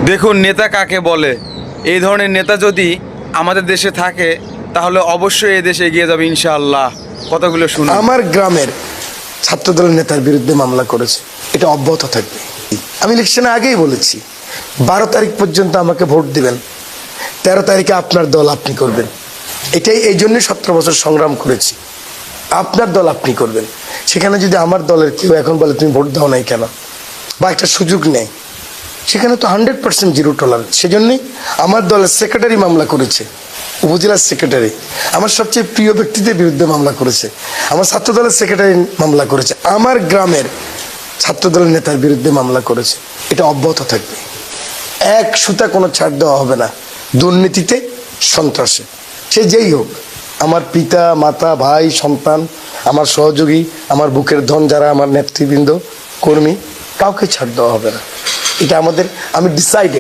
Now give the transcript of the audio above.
দেখুন, নেতা কাকে বলে। এই ধরনের নেতা যদি আমাদের দেশে থাকে তাহলে অবশ্যই এই দেশে এগিয়ে যাবে ইনশাআল্লাহ। কথাগুলো শুনুন। আমার গ্রামের ছাত্রদলের নেতার বিরুদ্ধে মামলা করেছে, এটা অব্যাহত থাকবে। আমি ইলেকশনে আগেই বলেছি 12 তারিখ পর্যন্ত আমাকে ভোট দিবেন, 13 তারিখে আপনার দল আপনি করবেন। এটাই এই জন্যই 17 বছর সংগ্রাম করেছি। আপনার দল আপনি করবেন। সেখানে যদি আমার দলের কেউ এখন বলে তুমি ভোট দাও নাই কেন, বা একটা সুযোগ নেই, সেখানে তো 100% জিরো টলারেন্স। সেজন্যই আমার দলের সেক্রেটারি মামলা করেছে, উপজেলার সেক্রেটারি আমার সবচেয়ে প্রিয় ব্যক্তিদের বিরুদ্ধে মামলা করেছে, আমার ছাত্র দলের সেক্রেটারি মামলা করেছে, আমার গ্রামের ছাত্র দলের নেতার বিরুদ্ধে মামলা করেছে। এটা অব্যাহত থাকবে। এক সুতা কোনো ছাড় দেওয়া হবে না দুর্নীতিতে, সন্ত্রাসে। সে যেই হোক, আমার পিতা মাতা ভাই সন্তান, আমার সহযোগী, আমার বুকের ধন যারা আমার নেতৃবৃন্দ কর্মী, কাউকে ছাড় দেওয়া হবে না। এটা আমি ডিসাইডেড।